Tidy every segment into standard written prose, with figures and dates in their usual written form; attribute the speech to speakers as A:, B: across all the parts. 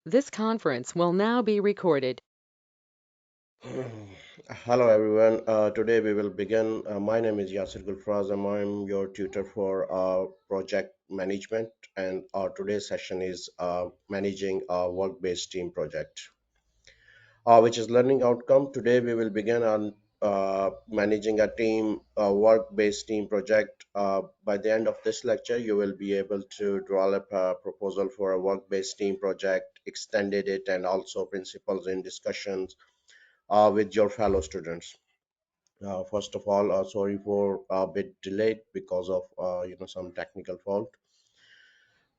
A: This conference will now be recorded.
B: Hello everyone. Today we will begin. My name is Yasir Gulfraz and I'm your tutor for project management. And our today's session is managing a work-based team project, which is learning outcome. Today we will begin on managing a team work-based team project. By the end of this lecture, you will be able to draw up a proposal for a work-based team project, extended it, and also principles in discussions with your fellow students. First of all, sorry for a bit delayed because of some technical fault.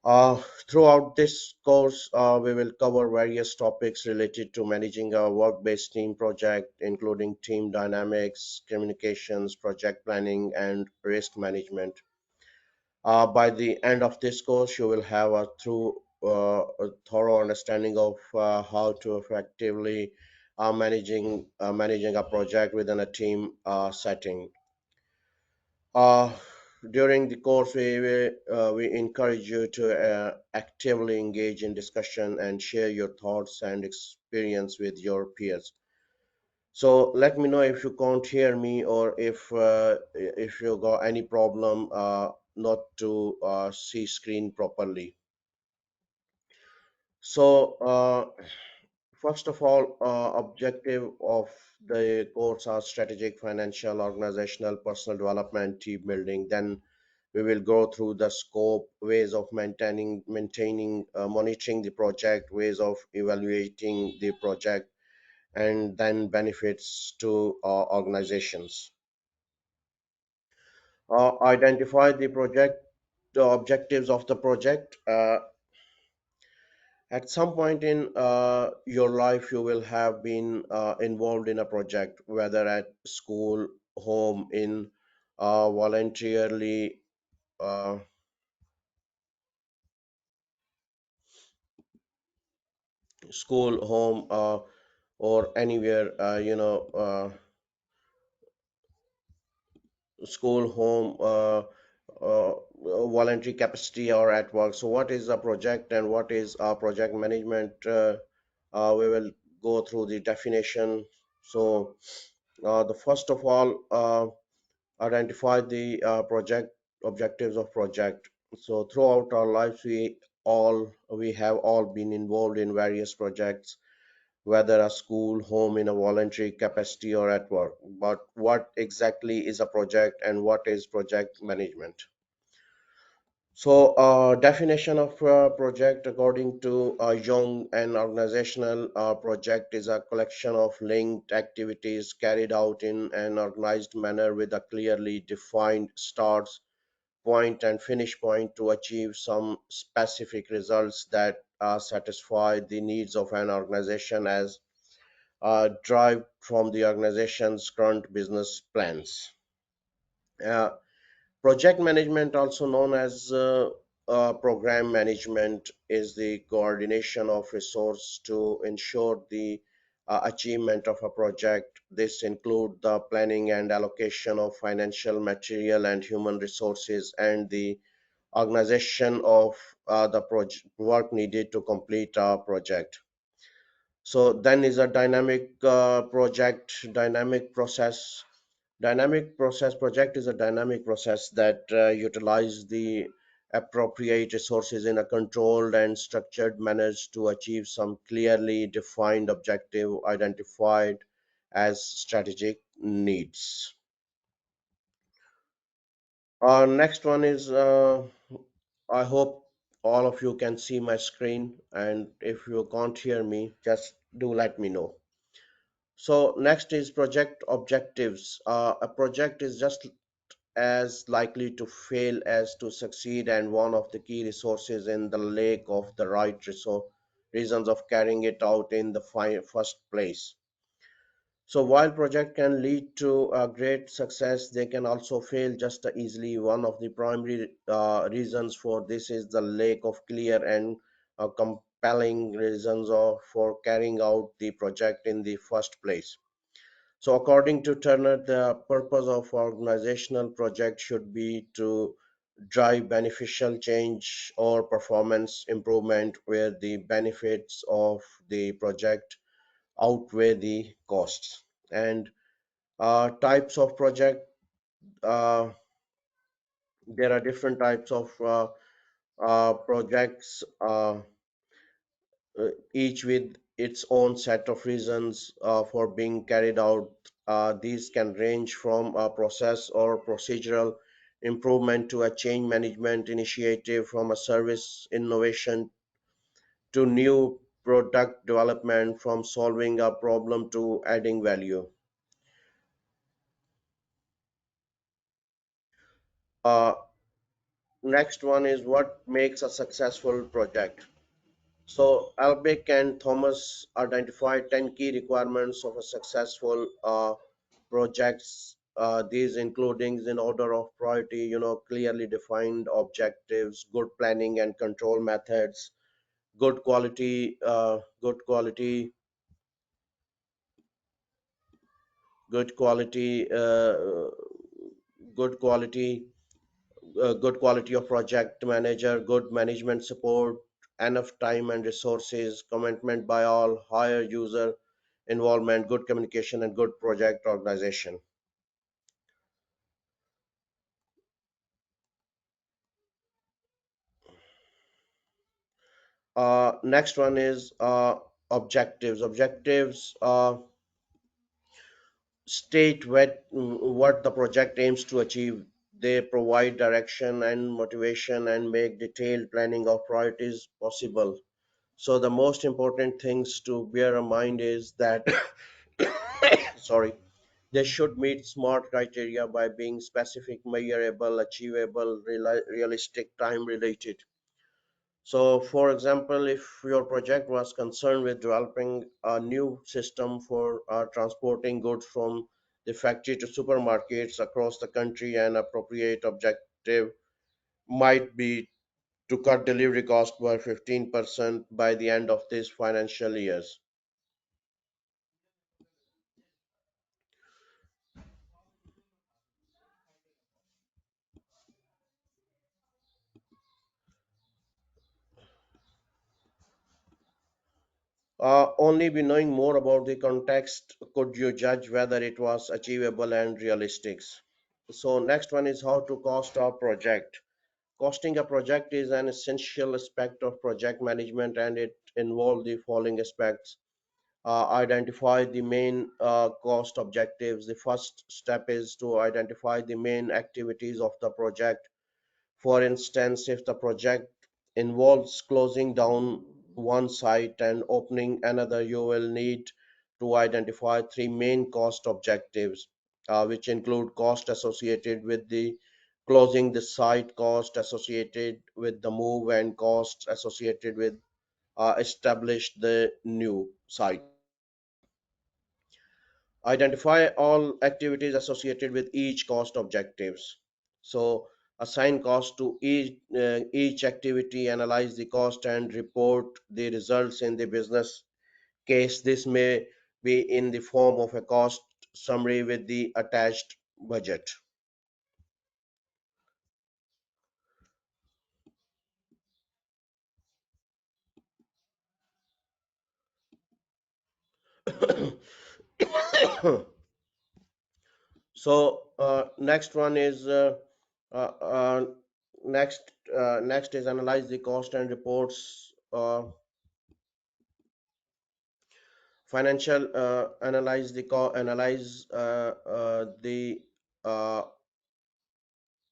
B: Uh, Throughout this course, we will cover various topics related to managing a work-based team project, including team dynamics, communications, project planning, and risk management. By the end of this course, you will have a thorough understanding of how to effectively managing a project within a team setting. Uh, During the course, we encourage you to actively engage in discussion and share your thoughts and experience with your peers. So let me know if you can't hear me or if you got any problem not to see screen properly. So first of all, objective of the course are strategic, financial, organizational, personal development, team building. Then we will go through the scope, ways of monitoring the project, ways of evaluating the project, and then benefits to organizations. Identify the objectives of the project. At some point in your life, you will have been involved in a project, whether at school, home, in voluntarily, uh, school, home, or anywhere, school, home, voluntary capacity, or at work. So, what is a project and what is project management? We will go through the definition. So, the first of all, identify the project objectives of project. So, throughout our lives, we have all been involved in various projects, whether a school, home, in a voluntary capacity, or at work. But what exactly is a project and what is project management? So, definition of project according to Young, an organizational project is a collection of linked activities carried out in an organized manner with a clearly defined start point and finish point to achieve some specific results that satisfy the needs of an organization as derived from the organization's current business plans. Uh, Project management, also known as program management, is the coordination of resources to ensure the achievement of a project. This includes the planning and allocation of financial, material, and human resources, and the organization of the work needed to complete a project. So then is a dynamic dynamic process. Dynamic process project is a dynamic process that utilizes the appropriate resources in a controlled and structured manner to achieve some clearly defined objective identified as strategic needs. Next one is I hope all of you can see my screen, and if you can't hear me, just do let me know. So next is project objectives. A project is just as likely to fail as to succeed, and one of the key resources in the lack of the right reasons of carrying it out in the first place. So while project can lead to a great success, they can also fail just as easily. One of the primary reasons for this is the lack of clear and compelling reasons for carrying out the project in the first place. So according to Turner, the purpose of organizational project should be to drive beneficial change or performance improvement where the benefits of the project outweigh the costs. And types of project, uh, there are different types of projects, each with its own set of reasons for being carried out. These can range from a process or procedural improvement to a change management initiative, from a service innovation to new product development, from solving a problem to adding value. Uh, Next one is what makes a successful project. So Albrecht and Thomas identified 10 key requirements of a successful projects. These including in order of priority, clearly defined objectives, good planning and control methods, good quality, good quality, good quality, good quality of project manager, good management support, enough time and resources, commitment by all, higher user involvement, good communication, and good project organization. Next one is objectives. Objectives state what the project aims to achieve. They provide direction and motivation and make detailed planning of priorities possible. So the most important things to bear in mind is that sorry, they should meet SMART criteria by being specific, measurable, achievable, realistic, time related. So, for example, if your project was concerned with developing a new system for transporting goods from the factory to supermarkets across the country, an appropriate objective might be to cut delivery cost by 15% by the end of this financial years. Only by knowing more about the context could you judge whether it was achievable and realistic. So next one is how to cost a project. Costing a project is an essential aspect of project management, and it involves the following aspects. Identify the main cost objectives. The first step is to identify the main activities of the project. For instance, if the project involves closing down one site and opening another, you will need to identify three main cost objectives, which include cost associated with the closing the site, cost associated with the move, and costs associated with establish the new site. Identify all activities associated with each cost objectives. So assign cost to each activity, analyze the cost and report the results in the business case. This may be in the form of a cost summary with the attached budget. So next one is uh, uh, next is analyze the cost and reports. Financial analyze the uh,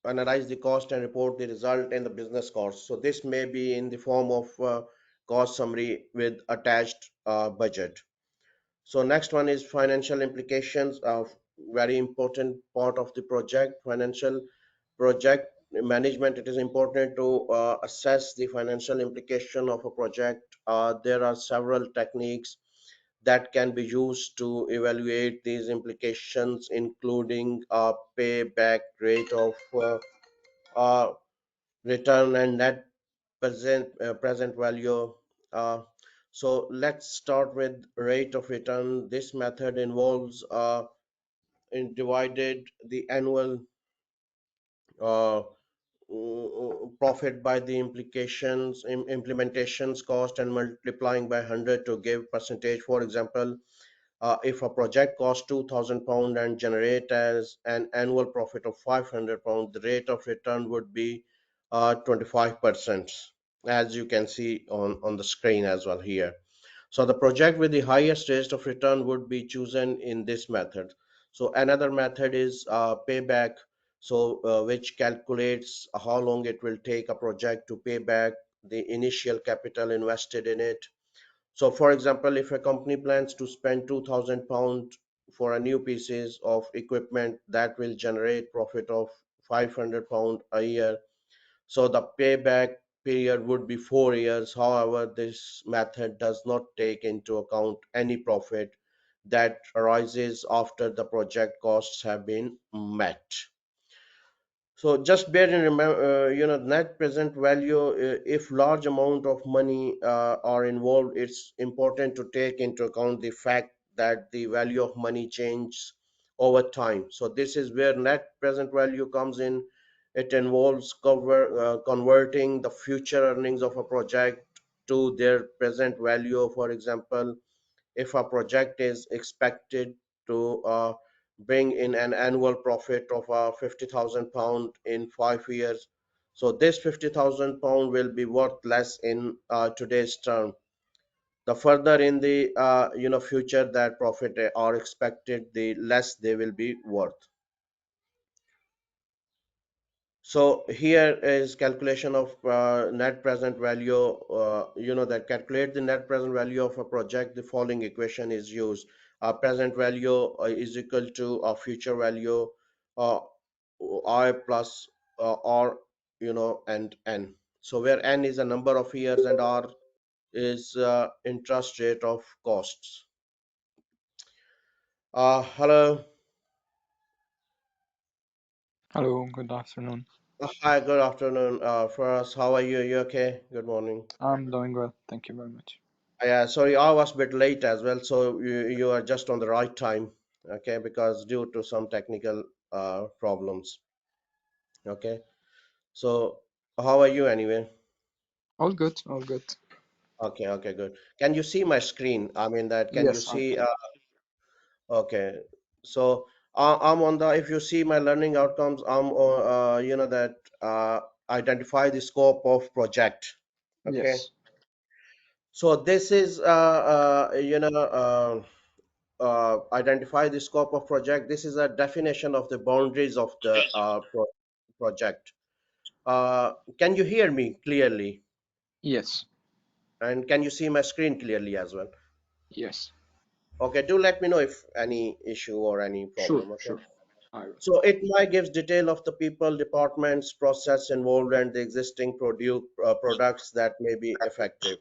B: analyze the cost and report the result in the business cost. So this may be in the form of cost summary with attached budget. So next one is financial implications of very important part of the project. Financial project management, it is important to assess the financial implication of a project. There are several techniques that can be used to evaluate these implications, including a payback rate of uh, return and net present value. Uh, so let's start with rate of return. This method involves in divided the annual uh, profit by the implementations cost and multiplying by 100 to give percentage. For example, if a project costs £2,000 and generate as an annual profit of £500, the rate of return would be 25%, as you can see on the screen as well here. So the project with the highest rate of return would be chosen in this method. So another method is payback, so which calculates how long it will take a project to pay back the initial capital invested in it. So for example, if a company plans to spend £2,000 for a new pieces of equipment that will generate profit of £500 a year, so the payback period would be 4 years. However, this method does not take into account any profit that arises after the project costs have been met. So just bear in remember, net present value. If large amount of money are involved, it's important to take into account the fact that the value of money changes over time. So this is where net present value comes in. It involves converting the future earnings of a project to their present value. For example, if a project is expected to bring in an annual profit of £50,000 in 5 years, so this £50,000 will be worth less in today's term. The further in the future that profit are expected, the less they will be worth. So here is calculation of net present value. That calculate the net present value of a project. The following equation is used. Present value is equal to a future value, uh, I plus R, and N. So where N is a number of years and R is interest rate of costs. Hello.
C: Hello, good afternoon.
B: Hi, good afternoon. First, how are you? You okay? Good morning.
C: I'm doing well, thank you very much.
B: Yeah, sorry, I was a bit late as well, so you are just on the right time, okay, because due to some technical problems, okay. So how are you anyway?
C: All good, all good.
B: Okay, okay, good. Can you see my screen? I mean that, can you
C: Yes, I
B: see?
C: can.
B: Okay, so I'm on the, if you see my learning outcomes, I'm that identify the scope of project, okay.
C: Yes,
B: So this is identify the scope of project. This is a definition of the boundaries of the project. Can you hear me clearly?
C: yes,
B: And can you see my screen clearly as well?
C: yes.
B: Okay, do let me know if any issue or any
C: Sure,
B: problem. Okay.
C: sure. I will.
B: So it might gives detail of the people, departments, process involved, and the existing products that may be effective.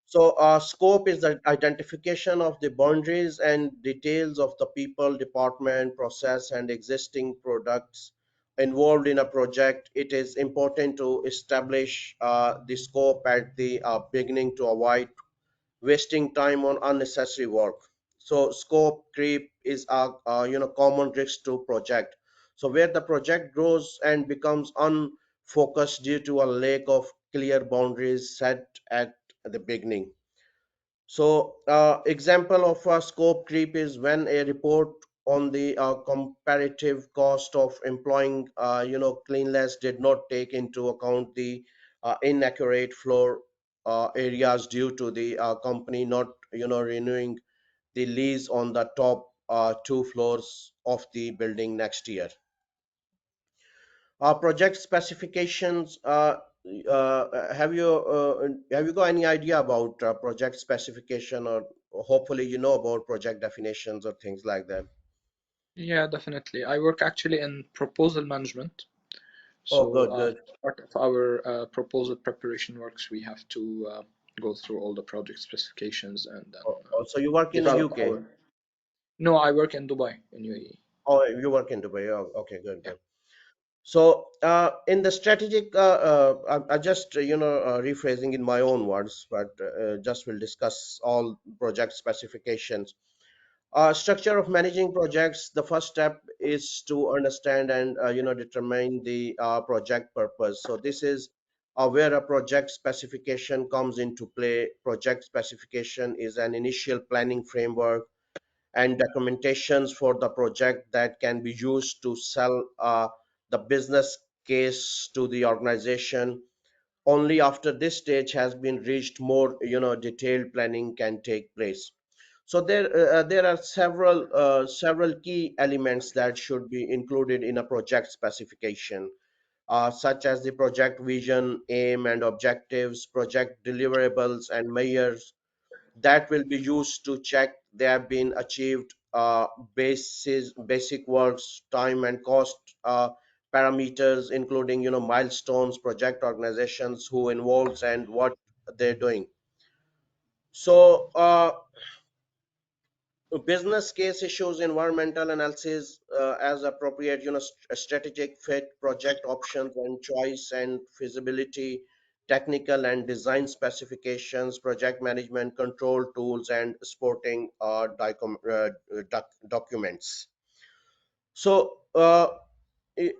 B: So, scope is the identification of the boundaries and details of the people, department, process, and existing products involved in a project. It is important to establish the scope at the beginning to avoid wasting time on unnecessary work. So, scope creep is a common risk to project. So, where the project grows and becomes unfocused due to a lack of clear boundaries set at the beginning. So, example of a scope creep is when a report on the comparative cost of employing, cleanliness did not take into account the inaccurate floor areas due to the company not, renewing the lease on the top two floors of the building next year. Project specifications. Have you got any idea about project specification, or hopefully you know about project definitions or things like that?
C: Yeah, definitely. I work actually in proposal management.
B: Oh,
C: So,
B: good, good.
C: part of our proposal preparation works, we have to go through all the project specifications and then
B: So you work in the
C: develop
B: UK?
C: our. No, I work in Dubai, in UAE.
B: Oh, you work in Dubai. Oh, okay, good,
C: Yeah.
B: good. So, in the strategic, I just rephrasing in my own words, but just will discuss all project specifications. Structure of managing projects. The first step is to understand and determine the project purpose. So this is where a project specification comes into play. Project specification is an initial planning framework and documentations for the project that can be used to sell the business case to the organization. Only after this stage has been reached, more detailed planning can take place. So there are several key elements that should be included in a project specification, such as the project vision, aim and objectives, project deliverables and measures that will be used to check they have been achieved, basic works, time and cost, parameters, including milestones, project organizations, who involves and what they're doing. So business case issues, environmental analysis as appropriate, strategic fit, project options and choice and feasibility, technical and design specifications, project management control tools and supporting documents. So i-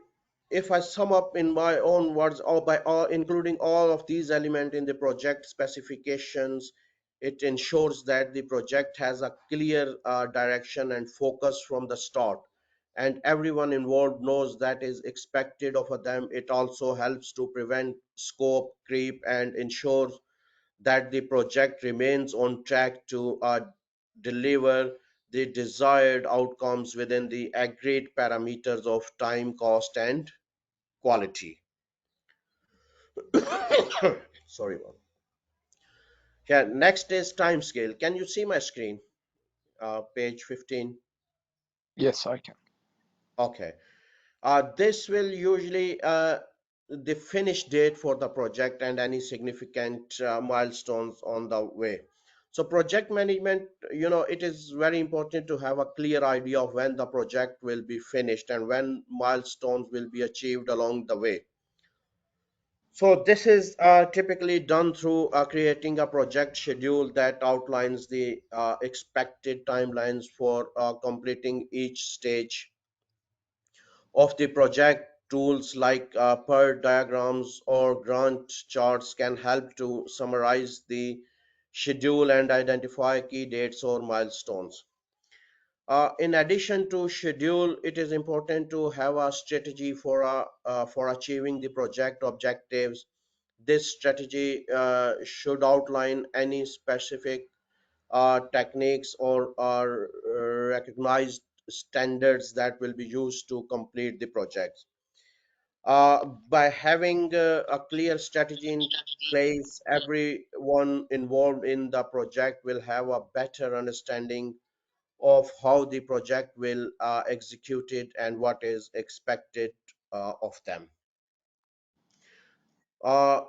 B: if I sum up in my own words, all by all, including all of these elements in the project specifications, it ensures that the project has a clear direction and focus from the start, and everyone involved knows that is expected of them. It also helps to prevent scope creep and ensures that the project remains on track to deliver the desired outcomes within the agreed parameters of time, cost, and quality. Sorry about. Here, next is time scale. Can you see my screen? Page 15.
C: Yes, I can.
B: Okay. This will usually the finish date for the project and any significant milestones on the way. So project management, it is very important to have a clear idea of when the project will be finished and when milestones will be achieved along the way. So this is typically done through creating a project schedule that outlines the expected timelines for completing each stage of the project. Tools like PER diagrams or Gantt charts can help to summarize the schedule and identify key dates or milestones. In addition to schedule, it is important to have a strategy for achieving the project objectives. This strategy should outline any specific techniques or recognized standards that will be used to complete the project. By having a clear strategy in place, everyone involved in the project will have a better understanding of how the project will execute it and what is expected of them. Uh,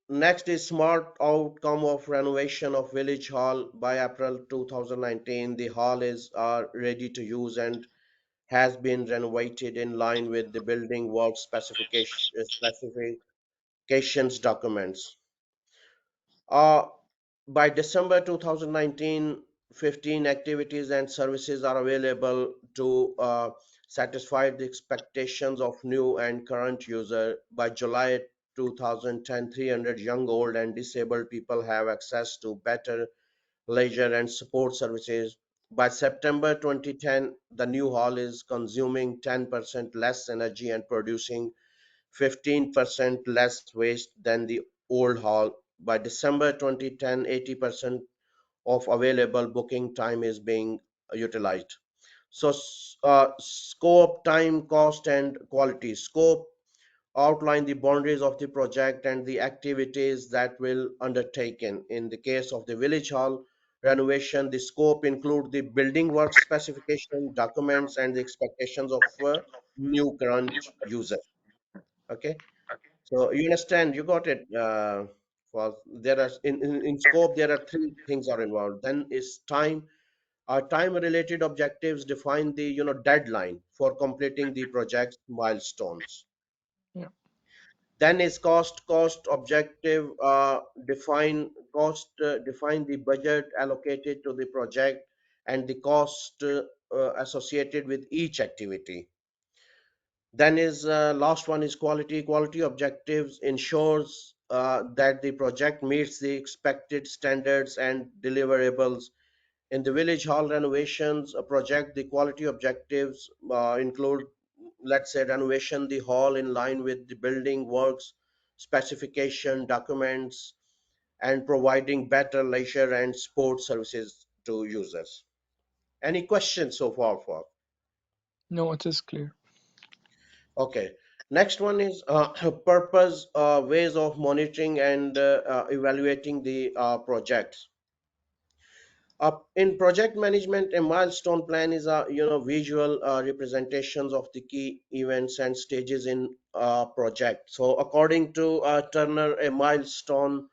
B: Next is smart outcome of renovation of Village Hall. By April 2019, the hall is ready to use and has been renovated in line with the building work specifications documents. Uh, by December 2019, 15 activities and services are available to satisfy the expectations of new and current user. By July 2010, 300 young, old, and disabled people have access to better leisure and support services. By September 2010, the new hall is consuming 10% less energy and producing 15% less waste than the old hall. By December 2010, 80% of available booking time is being utilized. So, scope, time, cost, and quality. Scope outline the boundaries of the project and the activities that will undertaken. In the case of the village hall renovation, the scope include the building work specification, documents, and the expectations of new current user. Okay. So you understand, you got it. For there are in scope there are three things are involved. Then is time. Time related objectives define the deadline for completing the project's milestones.
C: Yeah.
B: Then is cost objective define the budget allocated to the project and the cost associated with each activity. Then is last one is quality. Quality objectives ensures that the project meets the expected standards and deliverables. In the village hall renovations project, the quality objectives include, let's say, renovation the hall in line with the building works specification documents and providing better leisure and sports services to users. Any questions so far for?
C: No, it is clear.
B: Okay. Next one is purpose, ways of monitoring and evaluating the projects. In project management, a milestone plan is a visual representations of the key events and stages in a project. So according to Turner, a milestone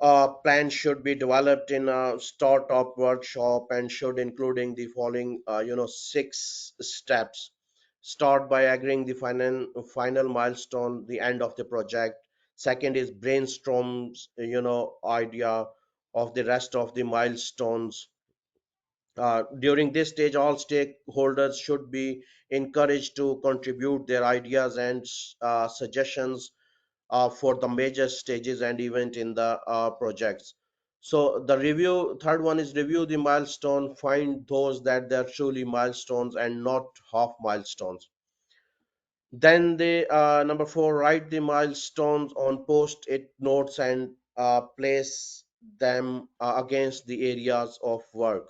B: plan should be developed in a startup workshop and should including the following 6 steps. Start by agreeing the final milestone, the end of the project. Second is brainstorms idea of the rest of the milestones. During this stage, all stakeholders should be encouraged to contribute their ideas and suggestions for the major stages and event in the projects. So the review, third one is review the milestone, find those that they're truly milestones and not half milestones. Then the number four, write the milestones on post-it notes and place them against the areas of work.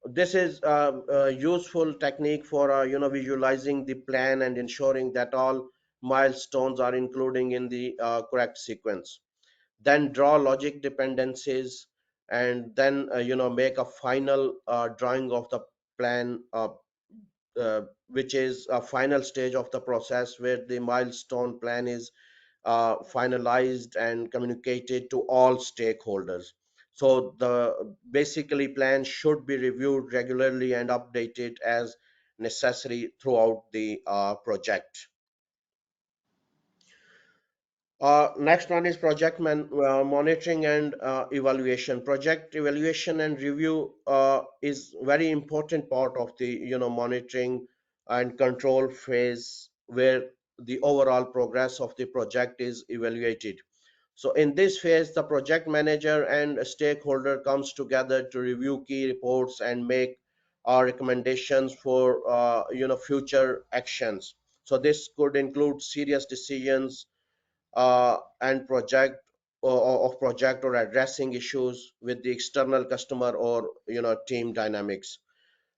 B: This is a useful technique for visualizing the plan and ensuring that all milestones are including in the correct sequence. Then draw logic dependencies and then make a final drawing of the plan, which is a final stage of the process where the milestone plan is finalized and communicated to all stakeholders. So the basically plan should be reviewed regularly and updated as necessary throughout the project. Next one is monitoring and evaluation. Project evaluation and review is very important part of the monitoring and control phase where the overall progress of the project is evaluated. So in this phase, the project manager and a stakeholder comes together to review key reports and make recommendations for future actions. So this could include serious decisions and project or addressing issues with the external customer or team dynamics.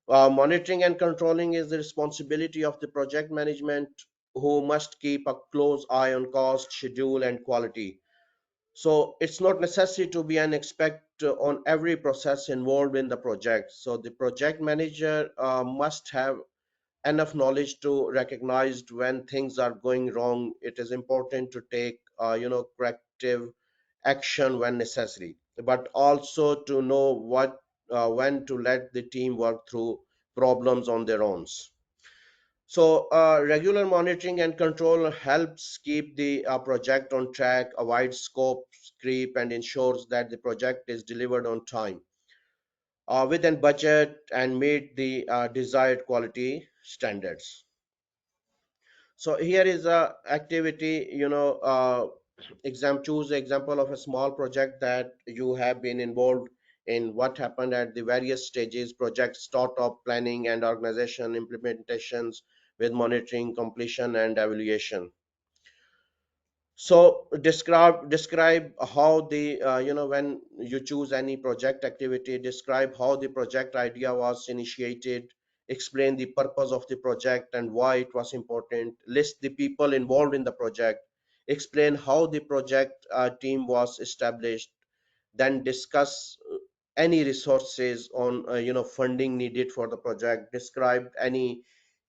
B: Monitoring and controlling is the responsibility of the project management, who must keep a close eye on cost, schedule, and quality. So it's not necessary to be an expert on every process involved in the project. So the project manager must have enough knowledge to recognize when things are going wrong. It is important to take corrective action when necessary, but also to know what when to let the team work through problems on their own. So regular monitoring and control helps keep the project on track, avoids scope creep, and ensures that the project is delivered on time within budget and meet the desired quality standards. So here is a activity, choose example of a small project that you have been involved in. What happened at the various stages: project startup, planning and organization, implementations with monitoring, completion and evaluation. So describe how the when you choose any project activity, describe how the project idea was initiated, explain the purpose of the project and why it was important, list the people involved in the project, explain how the project team was established, then discuss any resources on funding needed for the project, describe any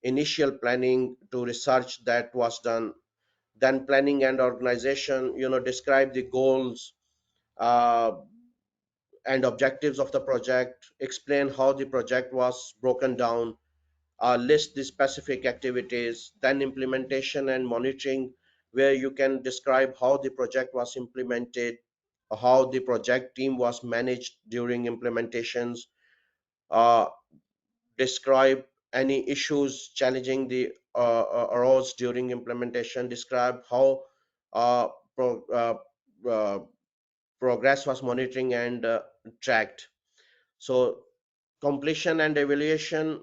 B: initial planning to research that was done. Then planning and organization, describe the goals uh, and objectives of the project, explain how the project was broken down, list the specific activities. Then implementation and monitoring, where you can describe how the project was implemented, how the project team was managed during implementations, uh, describe any issues challenging the arose during implementation, describe how uh, pro, uh, progress was monitoring and tracked. So completion and evaluation,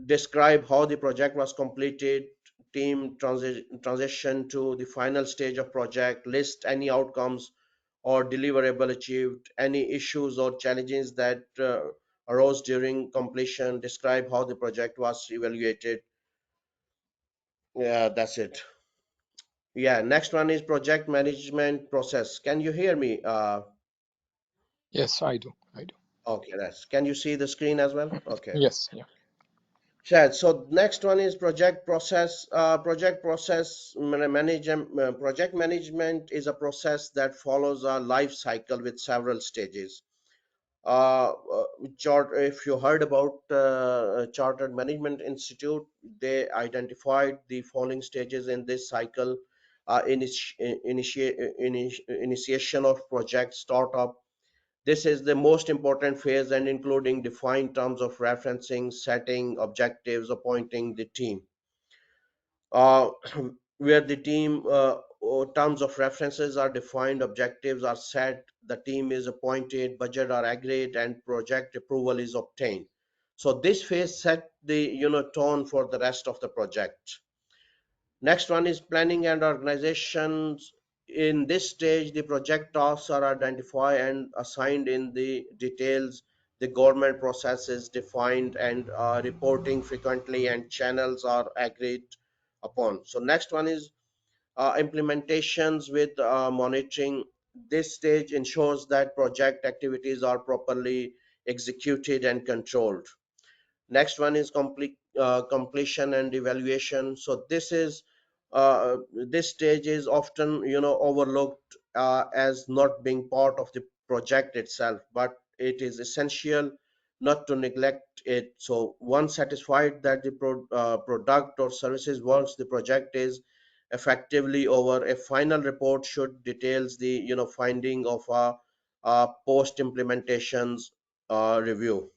B: describe how the project was completed, team transition to the final stage of project, list any outcomes or deliverable achieved, any issues or challenges that arose during completion, describe how the project was evaluated. Yeah, that's it. Yeah, next one is project management process. Can you hear me?
C: Yes, I do. I do.
B: Okay, that's. Can you see the screen as well? Okay.
C: Yes, yeah.
B: Sure. So next one is project process. Project management is a process that follows a life cycle with several stages. If you heard about Chartered Management Institute, they identified the following stages in this cycle: initiation of project, startup. This is the most important phase and including defined terms of referencing, setting objectives, appointing the team. Uh, where the team or terms of references are defined, objectives are set, the team is appointed, budget are agreed, and project approval is obtained. So this phase set the tone for the rest of the project. Next one is planning and organizations. In this stage, the project tasks are identified and assigned in the details. The government process is defined and reporting frequently and channels are agreed upon. So next one is implementations with monitoring. This stage ensures that project activities are properly executed and controlled. Next one is completion and evaluation. So this stage is often overlooked as not being part of the project itself, but it is essential not to neglect it. So once satisfied that the product or services works, the project is effectively over. A final report should details the finding of a post implementations review.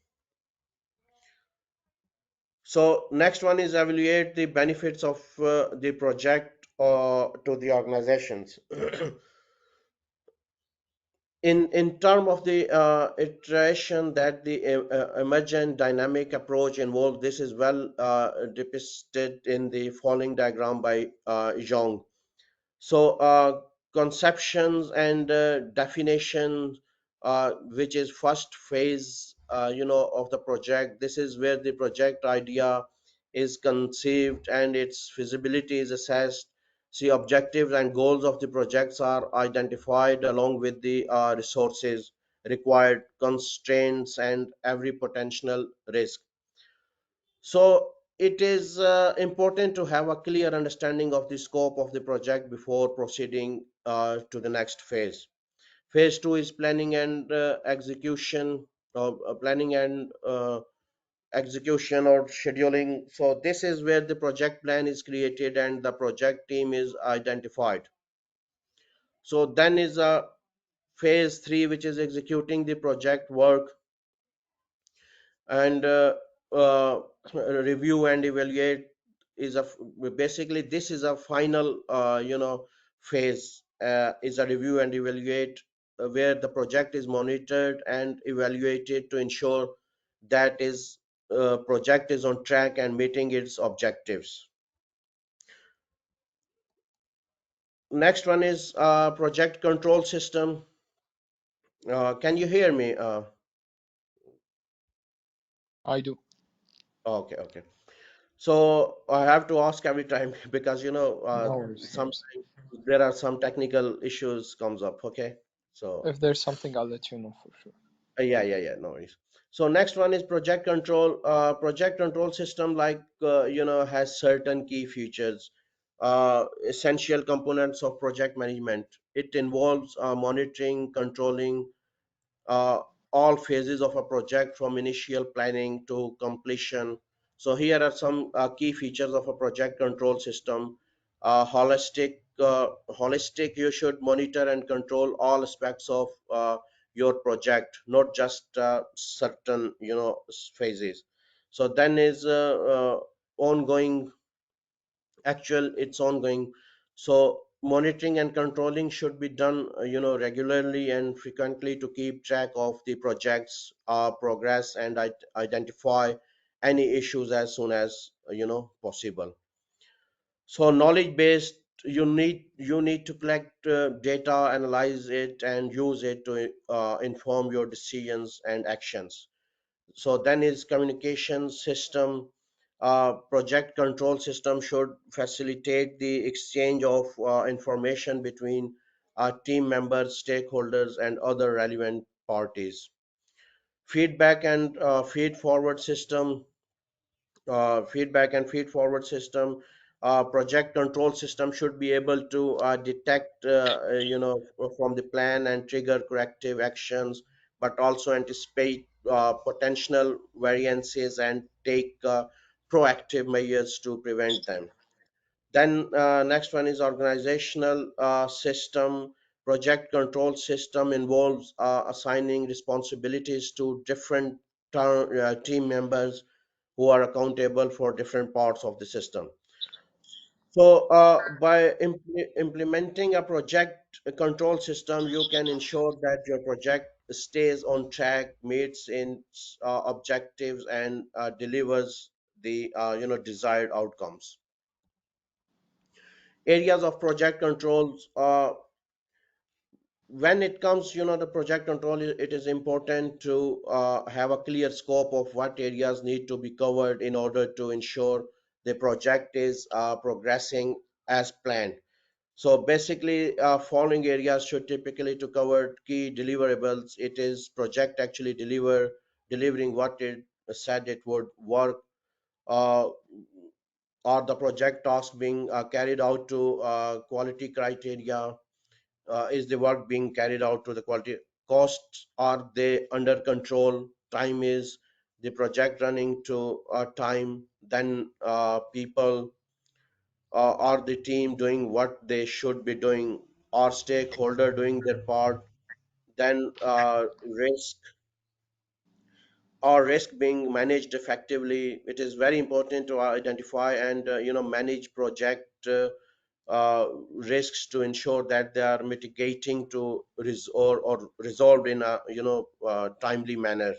B: So next one is evaluate the benefits of the project to the organizations. In term of the iteration that the emergent dynamic approach involved, this is well depicted in the following diagram by Zhang. So conceptions and definitions, which is first phase, of the project. This is where the project idea is conceived and its feasibility is assessed. See, objectives and goals of the projects are identified along with the resources required, constraints, and every potential risk. So it is important to have a clear understanding of the scope of the project before proceeding to the next phase. Phase two is planning and execution, planning and execution or scheduling. So this is where the project plan is created and the project team is identified. So then is a phase three, which is executing the project work and review and evaluate is basically this is a final phase, is a review and evaluate, where the project is monitored and evaluated to ensure that is project is on track and meeting its objectives. Next one is project control system. Can you hear me?
C: I do.
B: Okay, okay. So I have to ask every time because
C: No worries, no worries.
B: sometimes there are some technical issues comes up. Okay, so
C: If there's something, I'll let you know for sure.
B: yeah, no worries. So next one is project control. Project control system, like has certain key features, essential components of project management. It involves monitoring, controlling uh, all phases of a project from initial planning to completion. So here are some key features of a project control system. Holistic, you should monitor and control all aspects of your project, not just certain phases. So then is ongoing, actual it's ongoing. So monitoring and controlling should be done regularly and frequently to keep track of the project's progress and identify any issues as soon as possible. So knowledge based, you need to collect data, analyze it and use it to inform your decisions and actions. So then is communication system. Project control system should facilitate the exchange of information between team members, stakeholders and other relevant parties. Feedback and feed forward system. Feedback and feed forward system. Project control system should be able to detect from the plan and trigger corrective actions, but also anticipate potential variances and take proactive measures to prevent them. Then next one is organizational system. Project control system involves assigning responsibilities to different team members who are accountable for different parts of the system. So by implementing a project control system, you can ensure that your project stays on track, meets its objectives, and delivers the desired outcomes. Areas of project controls. When it comes the project control, it is important to have a clear scope of what areas need to be covered in order to ensure the project is progressing as planned. So basically following areas should typically to cover key deliverables. It is project actually delivering what it said it would work. uh, are the project tasks being carried out to quality criteria? Is the work being carried out to the quality? Costs, are they under control? Time, is the project running to time? Then people, are the team doing what they should be doing? Are stakeholder doing their part? Then risk being managed effectively? It is very important to identify and manage project risks to ensure that they are mitigating to or resolved in a timely manner.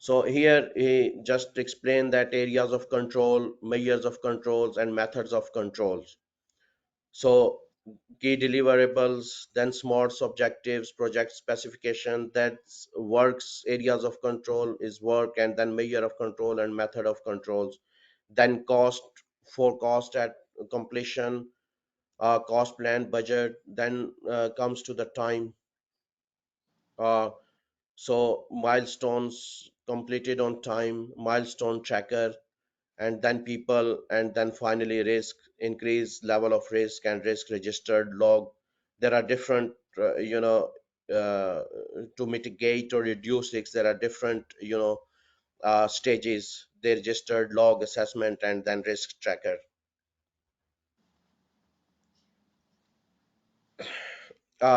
B: So here he just explained that areas of control, measures of controls and methods of controls. So key deliverables, then SMARTs, objectives, project specification, that's works. Areas of control is work, and then measure of control and method of controls. Then cost, forecast at completion, cost plan, budget. Then comes to the time. uh, so milestones completed on time, milestone tracker, and then people, and then finally risk, increase level of risk and risk registered log. There are different uh, to mitigate or reduce risks, there are different stages: the registered log, assessment, and then risk tracker.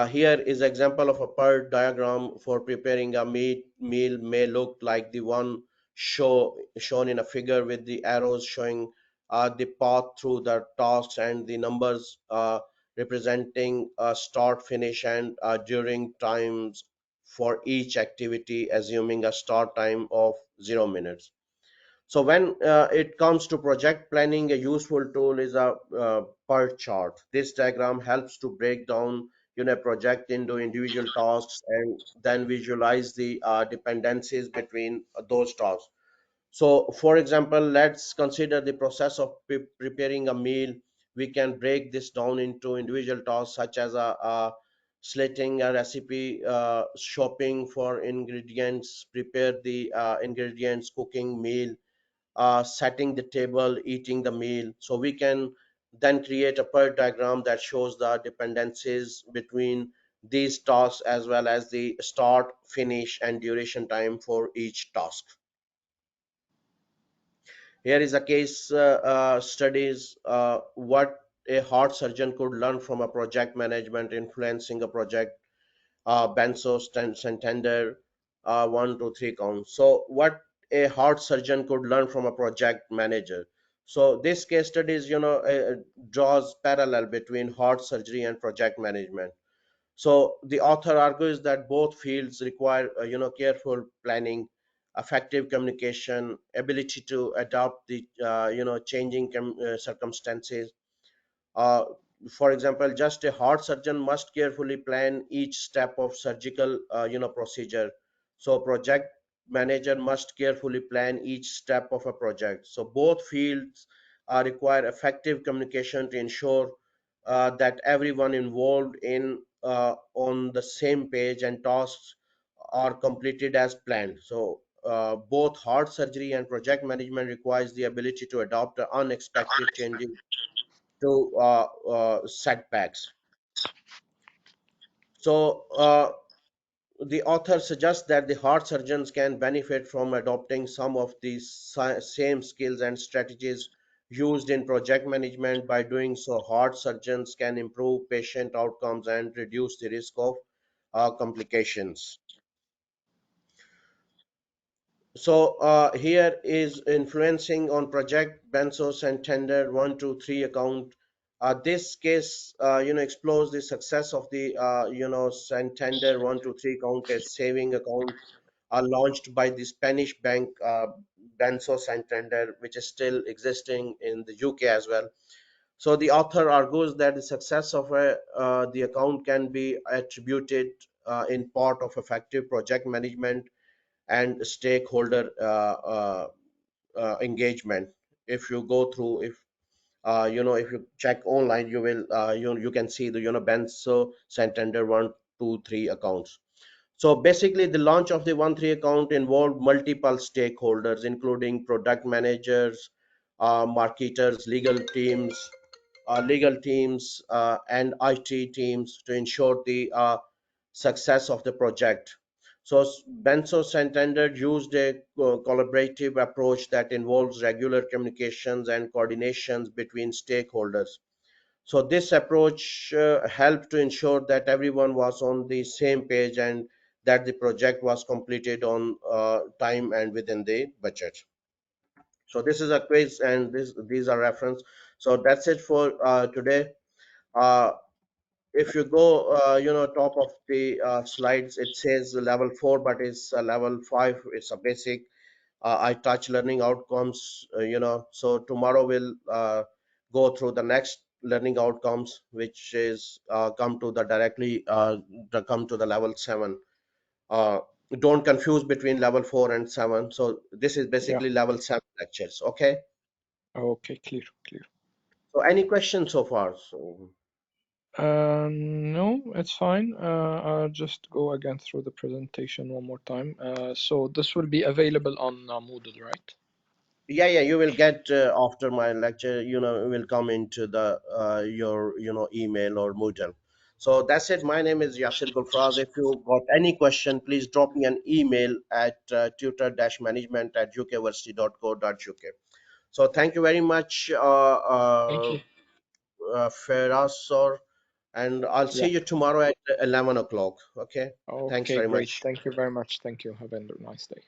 B: Here is example of a PERT diagram for preparing a meal, may look like the one shown in a figure, with the arrows showing the path through the tasks and the numbers representing start, finish, and during times for each activity, assuming a start time of 0 minutes. So when it comes to project planning, a useful tool is a PERT chart. This diagram helps to break down project into individual tasks and then visualize the dependencies between those tasks. So for example, let's consider the process of preparing a meal. We can break this down into individual tasks such as slitting a recipe, shopping for ingredients, prepare the ingredients, cooking meal, setting the table, eating the meal. So we can then create a PERT diagram that shows the dependencies between these tasks as well as the start, finish, and duration time for each task. Here is a case studies. What a heart surgeon could learn from a project management influencing a project, Benzo, Santander, 1, 2, 3 count. So what a heart surgeon could learn from a project manager. So this case studies, draws parallel between heart surgery and project management. So the author argues that both fields require, careful planning, effective communication, ability to adapt the, changing circumstances. uh, for example, just a heart surgeon must carefully plan each step of surgical, procedure. So project manager must carefully plan each step of a project. So both fields require effective communication to ensure that everyone involved in on the same page and tasks are completed as planned. So both heart surgery and project management requires the ability to adopt unexpected changes to setbacks. So the author suggests that the heart surgeons can benefit from adopting some of these same skills and strategies used in project management. By doing so, heart surgeons can improve patient outcomes and reduce the risk of complications. So here is influencing on project Benzo Santander 1, 2, 3 account. This case, explores the success of the, Santander 1, 2, 3 account as saving account launched by the Spanish bank, Benzo Santander, which is still existing in the UK as well. So the author argues that the success of the account can be attributed in part of effective project management and stakeholder engagement. If you go through, if you check online, you will, you can see the, Benzo Santander 1, 2, 3 accounts. So basically, the launch of the 1, 3 account involved multiple stakeholders, including product managers, marketers, legal teams, and IT teams to ensure the success of the project. So Benzo Santander used a collaborative approach that involves regular communications and coordinations between stakeholders. So this approach helped to ensure that everyone was on the same page and that the project was completed on time and within the budget. So this is a quiz and these are reference. So that's it for today. Uh, if you go, top of the slides, it says level 4, but it's level 5. It's a basic. I touch learning outcomes, so tomorrow we'll go through the next learning outcomes, which is come to the directly come to the level 7. uh, don't confuse between level 4 and 7. So this is
C: Yeah.
B: basically level 7 lectures. Okay,
C: Okay, clear, clear.
B: so any questions so far? So
C: No, it's fine. I'll just go again through the presentation one more time. So this will be available on Moodle, right?
B: yeah, you will get after my lecture, will come into the your, email or Moodle. So that's it. My name is Yasir Gulfraz. If you got any question, please drop me an email at tutor-management@ukversity.co.uk. So thank you very much,
C: Thank you.
B: Feras sir, and I'll see
C: Yeah.
B: you tomorrow at 11 o'clock. Okay, thanks
C: Okay,
B: very
C: great.
B: much.
C: Thank you very much. Thank you. Have a nice day.